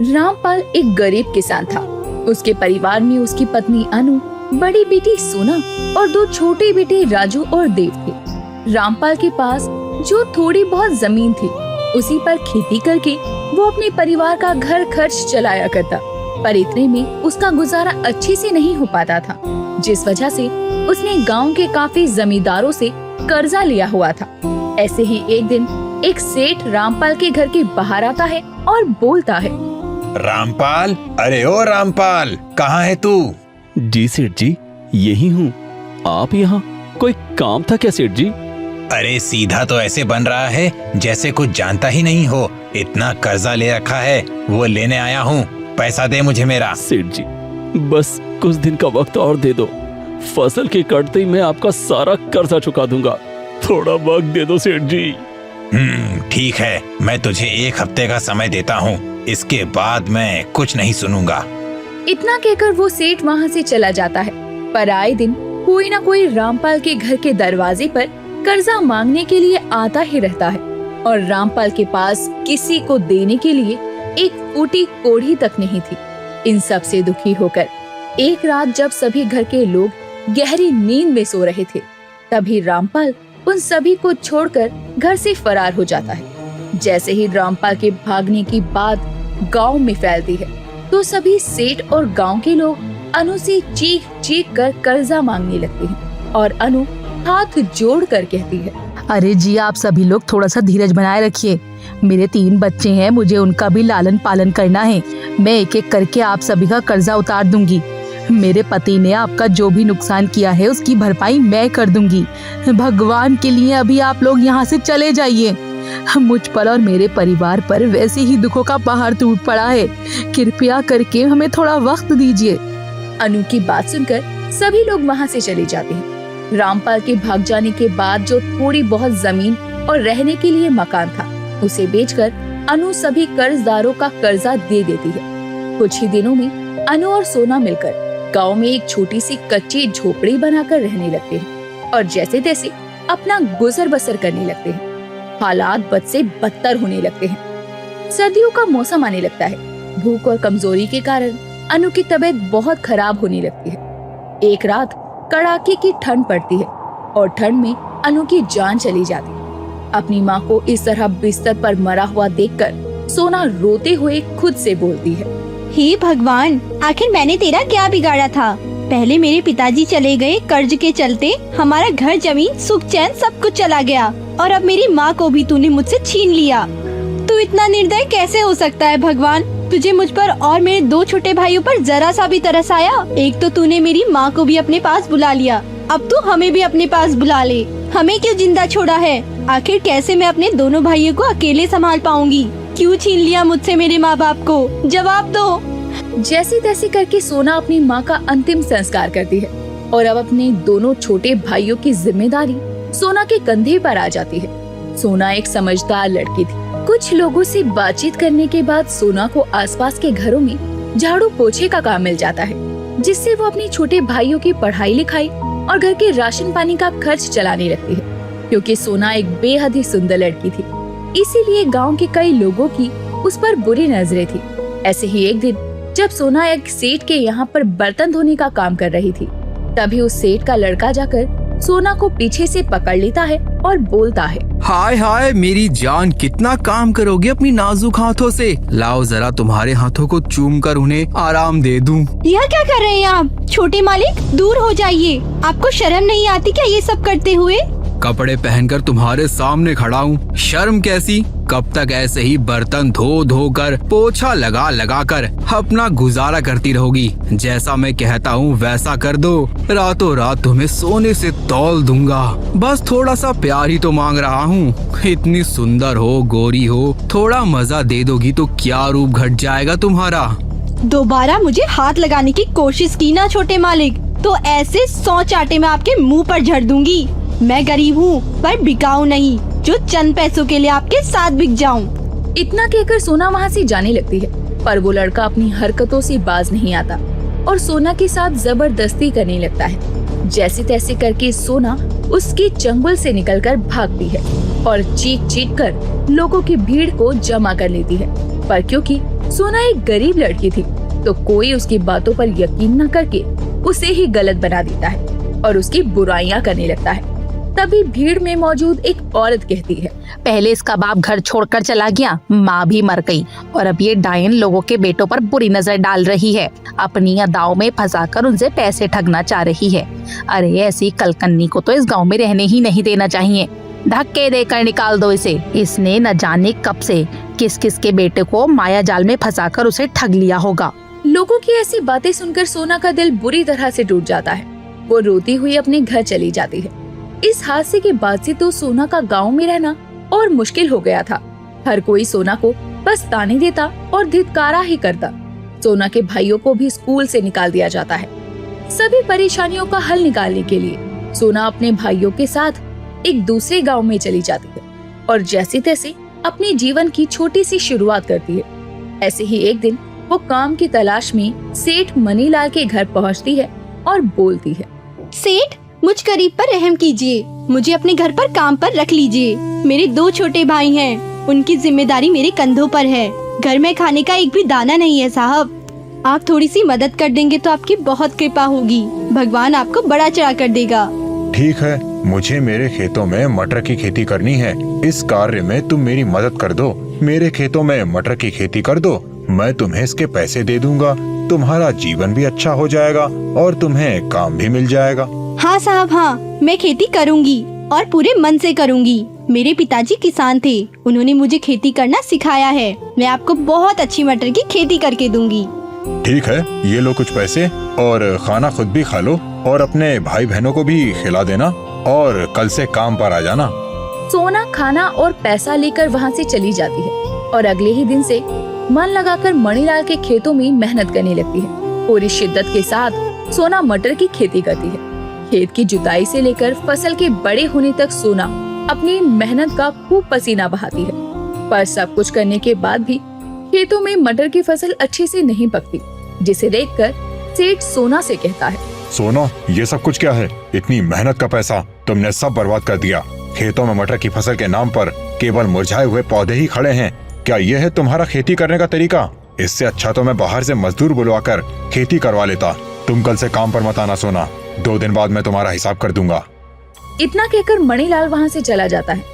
रामपाल एक गरीब किसान था। उसके परिवार में उसकी पत्नी अनु, बड़ी बेटी सोना और 2 छोटे बेटे राजू और देव थे। रामपाल के पास जो थोड़ी बहुत जमीन थी, उसी पर खेती करके वो अपने परिवार का घर खर्च चलाया करता, पर इतने में उसका गुजारा अच्छे से नहीं हो पाता था, जिस वजह से उसने गांव के काफी जमींदारों से कर्जा लिया हुआ था। ऐसे ही एक दिन एक सेठ रामपाल के घर के बाहर आता है और बोलता है, रामपाल, अरे ओ रामपाल, कहाँ है तू? जी सेठ जी, यही हूँ। आप यहाँ कोई काम था क्या सेठ जी? अरे सीधा तो ऐसे बन रहा है जैसे कुछ जानता ही नहीं हो। इतना कर्जा ले रखा है, वो लेने आया हूँ। पैसा दे मुझे मेरा। सेठ जी, बस कुछ दिन का वक्त और दे दो। फसल के कटते ही मैं आपका सारा कर्जा चुका दूंगा। थोड़ा वक्त दे दो सेठ जी। ठीक है, मैं तुझे 1 हफ्ते का समय देता हूँ। इसके बाद मैं कुछ नहीं सुनूंगा। इतना कहकर वो सेठ वहाँ से चला जाता है। पर आए दिन कोई न कोई रामपाल के घर के दरवाजे पर कर्जा मांगने के लिए आता ही रहता है, और रामपाल के पास किसी को देने के लिए एक फूटी कोड़ी तक नहीं थी। इन सब से दुखी होकर एक रात जब सभी घर के लोग गहरी नींद में सो रहे थे, तभी रामपाल उन सभी को छोड़कर घर से फरार हो जाता है। जैसे ही रामपाल के भागने की बात गांव में फैलती है, तो सभी सेठ और गांव के लोग अनु से चीख चीख कर कर्जा मांगने लगते हैं, और अनु हाथ जोड़ कर कहती है, अरे जी, आप सभी लोग थोड़ा सा धीरज बनाए रखिए। मेरे 3 बच्चे हैं, मुझे उनका भी लालन पालन करना है। मैं एक एक करके आप सभी का कर्जा उतार दूंगी। मेरे पति ने आपका जो भी नुकसान किया है उसकी भरपाई मैं कर दूंगी। भगवान के लिए अभी आप लोग यहाँ से चले जाइए। मुझ पर और मेरे परिवार पर वैसे ही दुखों का पहाड़ टूट पड़ा है। कृपया करके हमें थोड़ा वक्त दीजिए। अनु की बात सुनकर सभी लोग वहाँ से चले जाते हैं। रामपाल के भाग जाने के बाद जो थोड़ी बहुत जमीन और रहने के लिए मकान था, उसे बेचकर अनु सभी कर्जदारों का कर्जा दे देती है। कुछ ही दिनों में अनु और सोना मिलकर गांव में एक छोटी सी कच्ची झोपड़ी बनाकर रहने लगते हैं, और जैसे तैसे अपना गुजर बसर करने लगते हैं। हालात बद से बदतर होने लगते हैं। सर्दियों का मौसम आने लगता है। भूख और कमजोरी के कारण अनु की तबीयत बहुत खराब होने लगती है। एक रात कड़ाके की ठंड पड़ती है, और ठंड में अनु की जान चली जाती है। अपनी माँ को इस तरह बिस्तर पर मरा हुआ देखकर सोना रोते हुए खुद से बोलती है, हे भगवान, आखिर मैंने तेरा क्या बिगाड़ा था? पहले मेरे पिताजी चले गए कर्ज के चलते, हमारा घर जमीन सुख चैन सब कुछ चला गया, और अब मेरी माँ को भी तूने मुझसे छीन लिया। तू इतना निर्दय कैसे हो सकता है भगवान? तुझे मुझ पर और मेरे 2 छोटे भाइयों पर जरा सा भी तरस आया? एक तो तूने मेरी माँ को भी अपने पास बुला लिया, अब तू हमें भी अपने पास बुला ले। हमें क्यों जिंदा छोड़ा है? आखिर कैसे मैं अपने दोनों भाइयों को अकेले संभाल पाऊंगी? क्यों छीन लिया मुझसे मेरे माँ बाप को? जवाब दो। जैसे तैसे करके सोना अपनी माँ का अंतिम संस्कार करती है, और अब अपने दोनों छोटे भाइयों की जिम्मेदारी सोना के कंधे पर आ जाती है। सोना एक समझदार लड़की थी। कुछ लोगों से बातचीत करने के बाद सोना को आसपास के घरों में झाड़ू पोछे का काम मिल जाता है, जिससे वो अपने छोटे भाइयों की पढ़ाई लिखाई और घर के राशन पानी का खर्च चलाने लगती है। क्योंकि सोना एक बेहद ही सुंदर लड़की थी, इसीलिए गांव के कई लोगों की उस पर बुरी नजरें थी। ऐसे ही एक दिन जब सोना एक सेठ के यहाँ पर बर्तन धोने का काम कर रही थी, तभी उस सेठ का लड़का जाकर सोना को पीछे से पकड़ लेता है और बोलता है, हाय हाय मेरी जान, कितना काम करोगे अपनी नाजुक हाथों से। लाओ जरा तुम्हारे हाथों को चूम कर उन्हें आराम दे दूं। यह क्या कर रहे हैं आप? छोटे मालिक, दूर हो जाइए। आपको शर्म नहीं आती क्या ये सब करते हुए? कपड़े पहनकर तुम्हारे सामने खड़ा हूँ, शर्म कैसी? कब तक ऐसे ही बर्तन धो धो कर, पोछा लगा लगा कर अपना गुजारा करती रहोगी? जैसा मैं कहता हूँ वैसा कर दो, रातों रात तुम्हें सोने से तौल दूंगा। बस थोड़ा सा प्यार ही तो मांग रहा हूँ। इतनी सुंदर हो, गोरी हो, थोड़ा मजा दे दोगी तो क्या रूप घट जाएगा तुम्हारा। दोबारा मुझे हाथ लगाने की कोशिश की ना छोटे मालिक, तो ऐसे 100 चाटे में आपके मुँह पर झड़ दूंगी। मैं गरीब हूँ पर बिकाऊ नहीं, जो चंद पैसों के लिए आपके साथ बिक जाऊँ। इतना कहकर सोना वहाँ से जाने लगती है, पर वो लड़का अपनी हरकतों से बाज नहीं आता और सोना के साथ जबरदस्ती करने लगता है। जैसे तैसे करके सोना उसके चंगुल से निकलकर भागती है और चीख चीख कर लोगों की भीड़ को जमा कर लेती है। पर क्योंकि सोना एक गरीब लड़की थी तो कोई उसकी बातों पर यकीन न करके उसे ही गलत बना देता है और उसकी बुराइयां करने लगता है। तभी भीड़ में मौजूद एक औरत कहती है, पहले इसका बाप घर छोड़कर चला गया, माँ भी मर गई और अब ये डायन लोगों के बेटों पर बुरी नजर डाल रही है। अपनी अदाओं में फंसाकर उनसे पैसे ठगना चाह रही है। अरे ऐसी कलकन्नी को तो इस गांव में रहने ही नहीं देना चाहिए। धक्के देकर निकाल दो इसे। इसने न जाने कब से किस किस के बेटे को माया जाल में फंसाकर उसे ठग लिया होगा। लोगों की ऐसी बातें सुनकर सोना का दिल बुरी तरह से टूट जाता है। वो रोती हुई अपने घर चली जाती है। इस हादसे के बाद से तो सोना का गांव में रहना और मुश्किल हो गया था। हर कोई सोना को बस ताने देता और धिक्कारा ही करता। सोना के भाइयों को भी स्कूल से निकाल दिया जाता है। सभी परेशानियों का हल निकालने के लिए सोना अपने भाइयों के साथ एक दूसरे गांव में चली जाती है और जैसे तैसे अपने जीवन की छोटी सी शुरुआत करती है। ऐसे ही एक दिन वो काम की तलाश में सेठ मनीलाल के घर पहुंचती है और बोलती है, सेठ, मुझ गरीब पर रहम कीजिए, मुझे अपने घर पर काम पर रख लीजिए। मेरे 2 छोटे भाई हैं, उनकी जिम्मेदारी मेरे कंधों पर है। घर में खाने का एक भी दाना नहीं है साहब। आप थोड़ी सी मदद कर देंगे तो आपकी बहुत कृपा होगी। भगवान आपको बड़ा चढ़ा कर देगा। ठीक है, मुझे मेरे खेतों में मटर की खेती करनी है। इस कार्य में तुम मेरी मदद कर दो। मेरे खेतों में मटर की खेती कर दो, मैं तुम्हें इसके पैसे दे दूंगा। तुम्हारा जीवन भी अच्छा हो जाएगा और तुम्हें काम भी मिल जाएगा। हाँ साहब, हाँ, मैं खेती करूँगी और पूरे मन से करूँगी। मेरे पिताजी किसान थे, उन्होंने मुझे खेती करना सिखाया है। मैं आपको बहुत अच्छी मटर की खेती करके दूंगी। ठीक है, ये लो कुछ पैसे और खाना खुद भी खा लो और अपने भाई बहनों को भी खिला देना और कल से काम पर आ जाना। सोना खाना और पैसा लेकर वहाँ से चली जाती है और अगले ही दिन से मन लगाकर मणिलाल के खेतों में मेहनत करने लगती है। पूरी शिद्दत के साथ सोना मटर की खेती करती है। खेत की जुताई से लेकर फसल के बड़े होने तक सोना अपनी मेहनत का खूब पसीना बहाती है। पर सब कुछ करने के बाद भी खेतों में मटर की फसल अच्छे से नहीं पकती, जिसे देखकर सेठ सोना से कहता है, सोना, ये सब कुछ क्या है? इतनी मेहनत का पैसा तुमने सब बर्बाद कर दिया। खेतों में मटर की फसल के नाम पर केवल मुरझाए हुए पौधे ही खड़े हैं। क्या यह है तुम्हारा खेती करने का तरीका? इससे अच्छा तो मैं बाहर से मजदूर बुलवाकर खेती करवा लेता। तुम कल से काम पर मत आना सोना, 2 दिन बाद मैं तुम्हारा हिसाब कर दूंगा। इतना कहकर मणिलाल वहाँ से चला जाता है।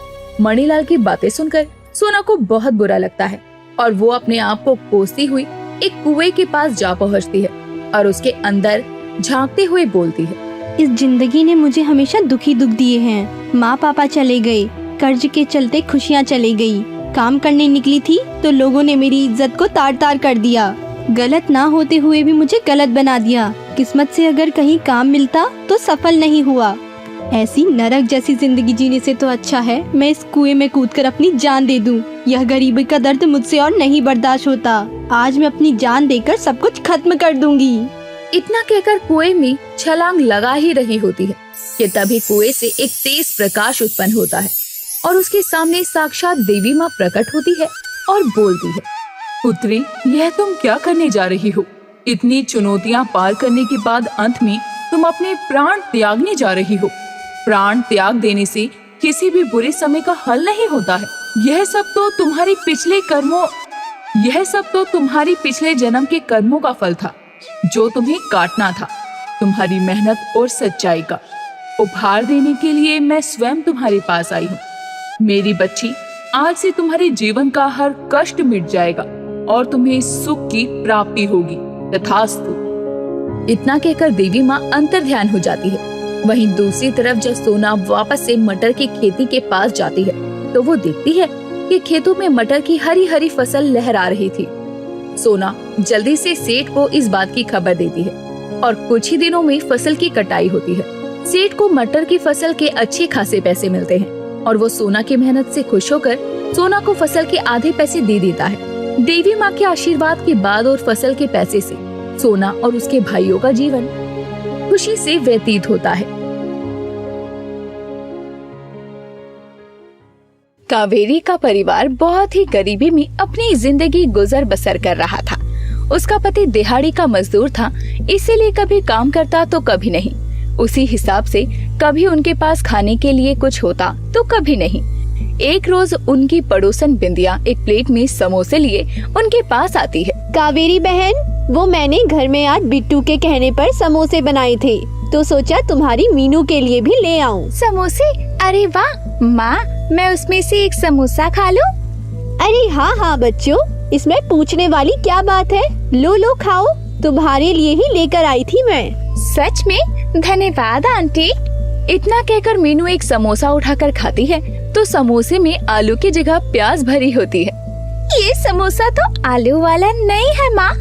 मणिलाल की बातें सुनकर सोना को बहुत बुरा लगता है और वो अपने आप को कोसती हुई एक कुएं के पास जा पहुँचती है और उसके अंदर झांकते हुए बोलती है, इस जिंदगी ने मुझे हमेशा दुखी दुख दिए हैं। माँ पापा चले गए, कर्ज के चलते खुशियाँ चली गई। काम करने निकली थी तो लोगों ने मेरी इज्जत को तार तार कर दिया। गलत ना होते हुए भी मुझे गलत बना दिया। किस्मत से अगर कहीं काम मिलता तो सफल नहीं हुआ। ऐसी नरक जैसी जिंदगी जीने से तो अच्छा है मैं इस कुएं में कूदकर अपनी जान दे दूं। यह गरीबी का दर्द मुझसे और नहीं बर्दाश्त होता। आज मैं अपनी जान देकर सब कुछ खत्म कर दूंगी। इतना कहकर कुएं में छलांग लगा ही रही होती है कि तभी कुएं से एक तेज प्रकाश उत्पन्न होता है और उसके सामने साक्षात देवी माँ प्रकट होती है और बोलती है, पुत्री, यह तुम क्या करने जा रही हो? इतनी चुनौतियाँ पार करने के बाद अंत में तुम अपने प्राण त्यागने जा रही हो। प्राण त्याग देने से किसी भी बुरे समय का हल नहीं होता है। यह सब तो तुम्हारी पिछले जन्म के कर्मों का फल था जो तुम्हें काटना था। तुम्हारी मेहनत और सच्चाई का उपहार देने के लिए मैं स्वयं तुम्हारे पास आई हूँ। मेरी बच्ची, आज से तुम्हारे जीवन का हर कष्ट मिट जाएगा और तुम्हें सुख की प्राप्ति होगी। तथास्तु। इतना कहकर देवी माँ अंतर्ध्यान हो जाती है। वहीं दूसरी तरफ जब सोना वापस से मटर की खेती के पास जाती है तो वो देखती है कि खेतों में मटर की हरी हरी फसल लहरा रही थी। सोना जल्दी से सेठ को इस बात की खबर देती है और कुछ ही दिनों में फसल की कटाई होती है। सेठ को मटर की फसल के अच्छे खासे पैसे मिलते हैं और वो सोना की मेहनत से खुश होकर सोना को फसल के आधे पैसे दे देता है। देवी माँ के आशीर्वाद के बाद और फसल के पैसे से सोना और उसके भाइयों का जीवन खुशी से व्यतीत होता है। कावेरी का परिवार बहुत ही गरीबी में अपनी जिंदगी गुजर बसर कर रहा था। उसका पति दिहाड़ी का मजदूर था, इसीलिए कभी काम करता तो कभी नहीं। उसी हिसाब से कभी उनके पास खाने के लिए कुछ होता तो कभी नहीं। एक रोज उनकी पड़ोसन बिंदिया एक प्लेट में समोसे लिए उनके पास आती है। कावेरी बहन, वो मैंने घर में आज बिट्टू के कहने पर समोसे बनाए थे, तो सोचा तुम्हारी मीनू के लिए भी ले आऊं। समोसे? अरे वाह माँ, मैं उसमें से एक समोसा खा लूं? अरे हाँ हाँ बच्चों, इसमें पूछने वाली क्या बात है, लो लो खाओ, तुम्हारे लिए ही लेकर आई थी मैं। सच में? धन्यवाद आंटी। इतना कहकर मीनू एक समोसा उठाकर खाती है तो समोसे में आलू की जगह प्याज भरी होती है। ये समोसा तो आलू वाला नहीं है माँ।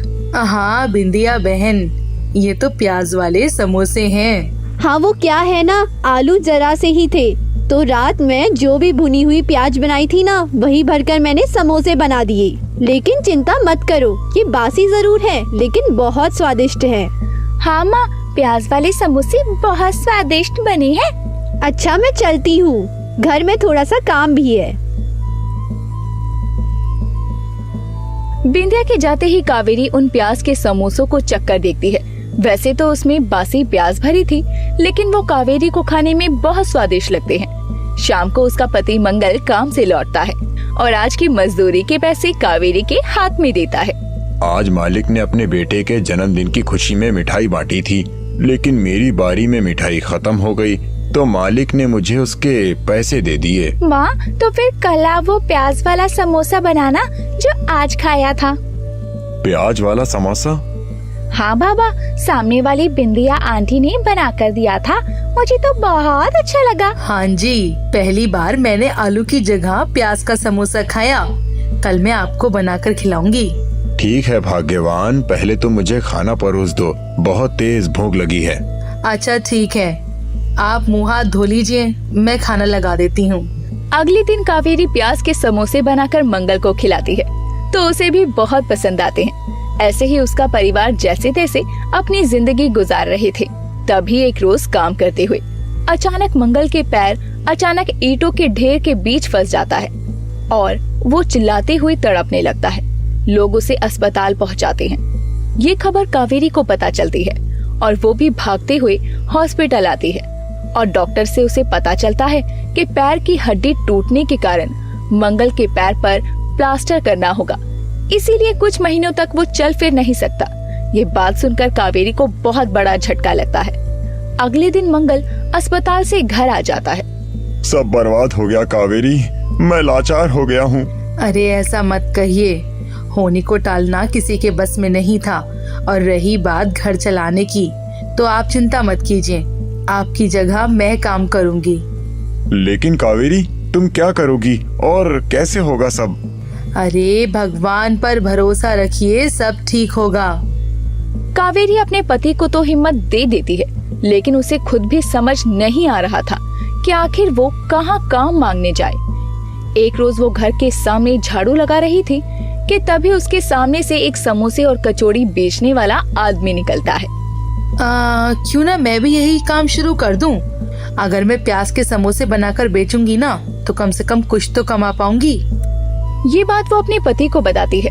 हाँ बिंदिया बहन, ये तो प्याज वाले समोसे हैं। हाँ वो क्या है ना, आलू जरा से ही थे, तो रात में जो भी भुनी हुई प्याज बनाई थी ना, वही भरकर मैंने समोसे बना दिए। लेकिन चिंता मत करो, ये बासी जरूर है लेकिन बहुत स्वादिष्ट है। हाँ माँ, प्याज वाले समोसे बहुत स्वादिष्ट बने हैं। अच्छा मैं चलती हूँ, घर में थोड़ा सा काम भी है। बिंदिया के जाते ही कावेरी उन प्याज के समोसों को चक्कर देखती है। वैसे तो उसमें बासी प्याज भरी थी, लेकिन वो कावेरी को खाने में बहुत स्वादिष्ट लगते हैं। शाम को उसका पति मंगल काम से लौटता है और आज की मजदूरी के पैसे कावेरी के हाथ में देता है। आज मालिक ने अपने बेटे के जन्मदिन की खुशी में मिठाई बांटी थी, लेकिन मेरी बारी में मिठाई खत्म हो गई, तो मालिक ने मुझे उसके पैसे दे दिए। माँ, तो फिर कल आप वो प्याज वाला समोसा बनाना जो आज खाया था। प्याज वाला समोसा? हाँ बाबा, सामने वाली बिंदिया आंटी ने बना कर दिया था, मुझे तो बहुत अच्छा लगा। हाँ जी, पहली बार मैंने आलू की जगह प्याज का समोसा खाया। कल मैं आपको बनाकर खिलाऊंगी। ठीक है भाग्यवान, पहले तो मुझे खाना परोस दो, बहुत तेज भूख लगी है। अच्छा ठीक है, आप मुँह हाथ धो लीजिए, मैं खाना लगा देती हूँ। अगले दिन कावेरी प्याज के समोसे बनाकर मंगल को खिलाती है, तो उसे भी बहुत पसंद आते हैं। ऐसे ही उसका परिवार जैसे तैसे अपनी जिंदगी गुजार रहे थे। तभी एक रोज काम करते हुए अचानक मंगल के पैर अचानक ईंटों के ढेर के बीच फंस जाता है और वो चिल्लाते हुए तड़पने लगता है। लोग उसे अस्पताल पहुंचाते हैं। ये खबर कावेरी को पता चलती है और वो भी भागते हुए हॉस्पिटल आती है और डॉक्टर से उसे पता चलता है कि पैर की हड्डी टूटने के कारण मंगल के पैर पर प्लास्टर करना होगा, इसीलिए कुछ महीनों तक वो चल फिर नहीं सकता। ये बात सुनकर कावेरी को बहुत बड़ा झटका लगता है। अगले दिन मंगल अस्पताल से घर आ जाता है। सब बर्बाद हो गया कावेरी, मैं लाचार हो गया हूँ। अरे ऐसा मत कहिए, होने को टालना किसी के बस में नहीं था। और रही बात घर चलाने की, तो आप चिंता मत कीजिए, आपकी जगह मैं काम करूँगी। लेकिन कावेरी, तुम क्या करोगी और कैसे होगा सब? अरे भगवान पर भरोसा रखिए, सब ठीक होगा। कावेरी अपने पति को तो हिम्मत दे देती है, लेकिन उसे खुद भी समझ नहीं आ रहा था कि आखिर वो कहाँ काम मांगने जाए। एक रोज वो घर के सामने झाड़ू लगा रही थी कि तभी उसके सामने से एक समोसे और कचौड़ी बेचने वाला आदमी निकलता है। क्यों ना मैं भी यही काम शुरू कर दूं? अगर मैं प्याज के समोसे बनाकर बेचूंगी ना, तो कम से कम कुछ तो कमा पाऊंगी। ये बात वो अपने पति को बताती है,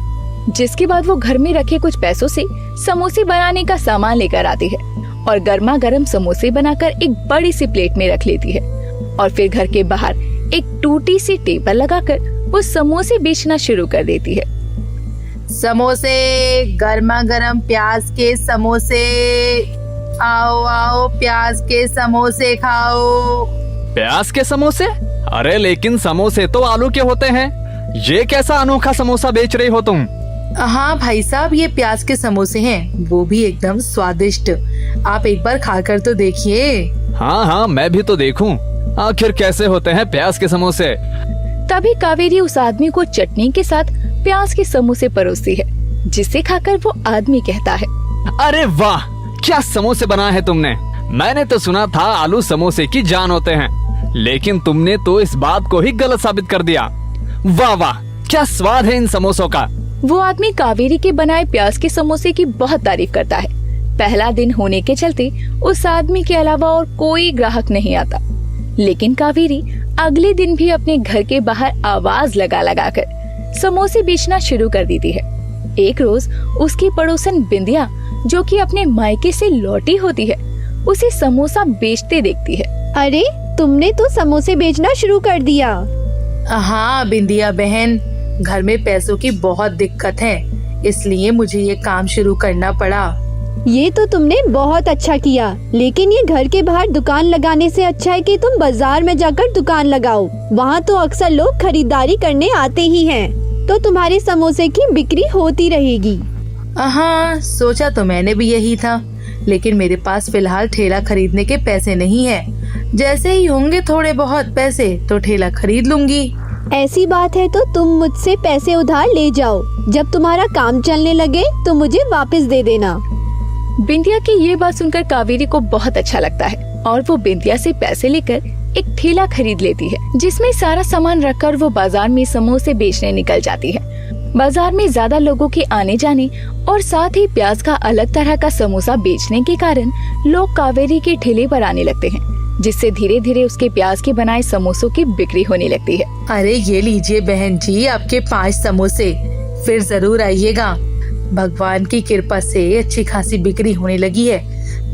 जिसके बाद वो घर में रखे कुछ पैसों से समोसे बनाने का सामान लेकर आती है और गर्मा गर्म समोसे बनाकर एक बड़ी सी प्लेट में रख लेती है और फिर घर के बाहर एक टूटी सी टेबल लगाकर वो समोसे बेचना शुरू कर देती है। समोसे, गर्मा गर्म प्याज के समोसे, आओ आओ प्याज के समोसे खाओ। प्याज के समोसे? अरे लेकिन समोसे तो आलू के होते हैं, ये कैसा अनोखा समोसा बेच रही हो तुम? हाँ भाई साहब, ये प्याज के समोसे हैं, वो भी एकदम स्वादिष्ट। आप एक बार खाकर तो देखिए। हाँ हाँ, मैं भी तो देखूं, आखिर कैसे होते हैं प्याज के समोसे। तभी कावेरी उस आदमी को चटनी के साथ प्याज के समोसे परोसती है, जिसे खाकर वो आदमी कहता है, अरे वाह, क्या समोसे बनाए हैं तुमने। मैंने तो सुना था आलू समोसे की जान होते हैं, लेकिन तुमने तो इस बात को ही गलत साबित कर दिया। वाह वाह, क्या स्वाद है इन समोसों का। वो आदमी कावेरी के बनाए प्याज के समोसे की बहुत तारीफ करता है। पहला दिन होने के चलते उस आदमी के अलावा और कोई ग्राहक नहीं आता, लेकिन कावेरी अगले दिन भी अपने घर के बाहर आवाज लगा लगा कर समोसे बेचना शुरू कर देती है। एक रोज उसकी पड़ोसन बिंदिया, जो कि अपने मायके से लौटी होती है, उसे समोसा बेचते देखती है। अरे तुमने तो समोसे बेचना शुरू कर दिया। हाँ बिंदिया बहन, घर में पैसों की बहुत दिक्कत है, इसलिए मुझे ये काम शुरू करना पड़ा। ये तो तुमने बहुत अच्छा किया, लेकिन ये घर के बाहर दुकान लगाने से अच्छा है कि तुम बाजार में जाकर दुकान लगाओ। वहाँ तो अक्सर लोग खरीदारी करने आते ही हैं, तो तुम्हारे समोसे की बिक्री होती रहेगी। हाँ, सोचा तो मैंने भी यही था, लेकिन मेरे पास फिलहाल ठेला खरीदने के पैसे नहीं है। जैसे ही होंगे थोड़े बहुत पैसे तो ठेला खरीद लूंगी। ऐसी बात है तो तुम मुझसे पैसे उधार ले जाओ, जब तुम्हारा काम चलने लगे तो मुझे वापस दे देना। बिंदिया की ये बात सुनकर कावेरी को बहुत अच्छा लगता है और वो बिंदिया से पैसे लेकर एक ठेला खरीद लेती है, जिसमें सारा सामान रखकर वो बाजार में समोसे बेचने निकल जाती है। बाजार में ज्यादा लोगों के आने जाने और साथ ही प्याज का अलग तरह का समोसा बेचने के कारण लोग कावेरी के ठेले पर आने लगते हैं, जिससे धीरे धीरे उसके प्याज के बनाए समोसों की बिक्री होने लगती है। अरे ये लीजिए बहन जी, आपके 5 समोसे, फिर जरूर आइएगा। भगवान की कृपा से अच्छी खासी बिक्री होने लगी है,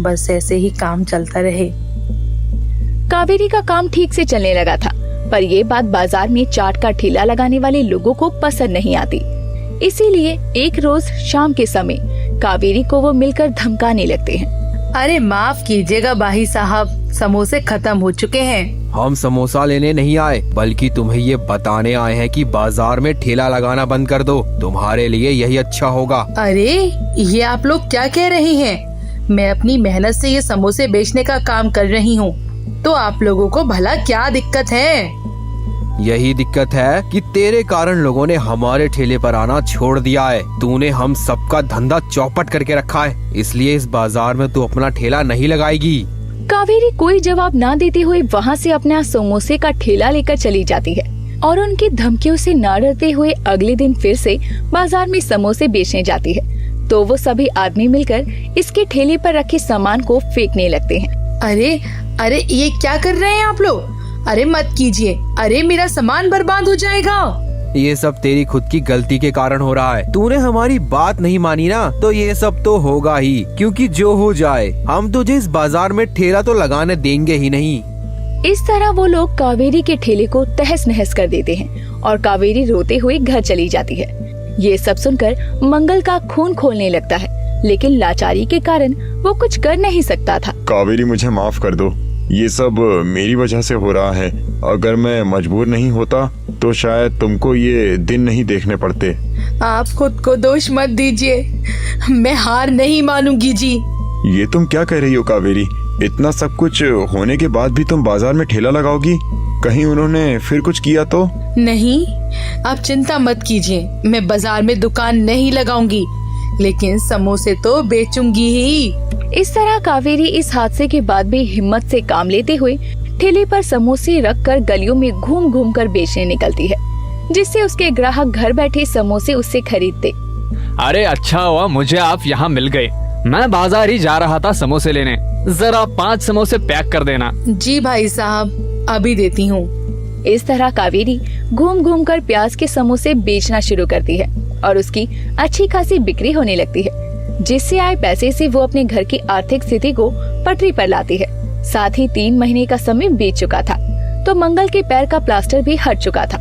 बस ऐसे ही काम चलता रहे। कावेरी का काम ठीक से चलने लगा था, पर ये बात बाजार में चाट का ठेला लगाने वाले लोगों को पसंद नहीं आती। इसीलिए एक रोज शाम के समय कावेरी को वो मिलकर धमकाने लगते हैं। अरे माफ कीजिएगा भाई साहब, समोसे खत्म हो चुके हैं। हम समोसा लेने नहीं आए, बल्कि तुम्हें ये बताने आए हैं कि बाजार में ठेला लगाना बंद कर दो, तुम्हारे लिए यही अच्छा होगा। अरे ये आप लोग क्या कह रहे हैं? मैं अपनी मेहनत से ये समोसे बेचने का काम कर रही हूँ, तो आप लोगों को भला क्या दिक्कत है? यही दिक्कत है कि तेरे कारण लोगों ने हमारे ठेले पर आना छोड़ दिया है। तूने हम सबका धंधा चौपट करके रखा है, इसलिए इस बाजार में तू अपना ठेला नहीं लगाएगी। कावेरी कोई जवाब ना देते हुए वहाँ से अपना समोसे का ठेला लेकर चली जाती है और उनकी धमकियों से न डरते हुए अगले दिन फिर से बाजार में समोसे बेचने जाती है। तो वो सभी आदमी मिलकर इसके ठेले पर रखे सामान को फेंकने लगते हैं। अरे अरे ये क्या कर रहे हैं आप लोग? अरे मत कीजिए, अरे मेरा सामान बर्बाद हो जाएगा। ये सब तेरी खुद की गलती के कारण हो रहा है। तूने हमारी बात नहीं मानी ना, तो ये सब तो होगा ही, क्योंकि जो हो जाए हम तुझे इस बाजार में ठेला तो लगाने देंगे ही नहीं। इस तरह वो लोग कावेरी के ठेले को तहस नहस कर देते हैं और कावेरी रोते हुए घर चली जाती है। ये सब सुनकर मंगल का खून खोलने लगता है, लेकिन लाचारी के कारण वो कुछ कर नहीं सकता था। कावेरी मुझे माफ कर दो, ये सब मेरी वजह से हो रहा है। अगर मैं मजबूर नहीं होता तो शायद तुमको ये दिन नहीं देखने पड़ते। आप खुद को दोष मत दीजिए, मैं हार नहीं मानूंगी जी। ये तुम क्या कह रही हो कावेरी? इतना सब कुछ होने के बाद भी तुम बाजार में ठेला लगाओगी? कहीं उन्होंने फिर कुछ किया तो? नहीं, आप चिंता मत कीजिए, मैं बाजार में दुकान नहीं लगाऊंगी, लेकिन समोसे तो बेचूंगी ही। इस तरह कावेरी इस हादसे के बाद भी हिम्मत से काम लेते हुए ठेले पर समोसे रखकर गलियों में घूम घूम कर बेचने निकलती है, जिससे उसके ग्राहक घर बैठे समोसे उससे खरीदते। अरे अच्छा हुआ मुझे आप यहाँ मिल गए, मैं बाजार ही जा रहा था समोसे लेने। जरा 5 समोसे पैक कर देना। जी भाई साहब, अभी देती हूँ। इस तरह कावेरी घूम घूम कर प्याज के समोसे बेचना शुरू करती है और उसकी अच्छी खासी बिक्री होने लगती है, जिससे आए पैसे से वो अपने घर की आर्थिक स्थिति को पटरी पर लाती है। साथ ही 3 महीने का समय बीत चुका था, तो मंगल के पैर का प्लास्टर भी हट चुका था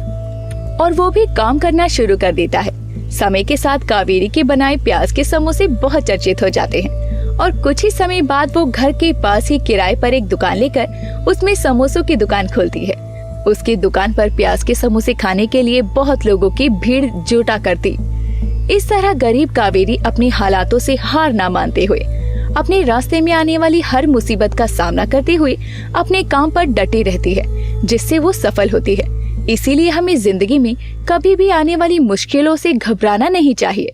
और वो भी काम करना शुरू कर देता है। समय के साथ कावेरी के बनाए प्याज के समोसे बहुत चर्चित हो जाते हैं और कुछ ही समय बाद वो घर के पास ही किराए पर एक दुकान लेकर उसमें समोसों की दुकान खोलती है। उसकी दुकान पर प्याज के समोसे खाने के लिए बहुत लोगों की भीड़ जुटा करती। इस तरह गरीब कावेरी अपने हालातों से हार ना मानते हुए अपने रास्ते में आने वाली हर मुसीबत का सामना करते हुए अपने काम पर डटी रहती है, जिससे वो सफल होती है। इसीलिए हमें जिंदगी में कभी भी आने वाली मुश्किलों से घबराना नहीं चाहिए।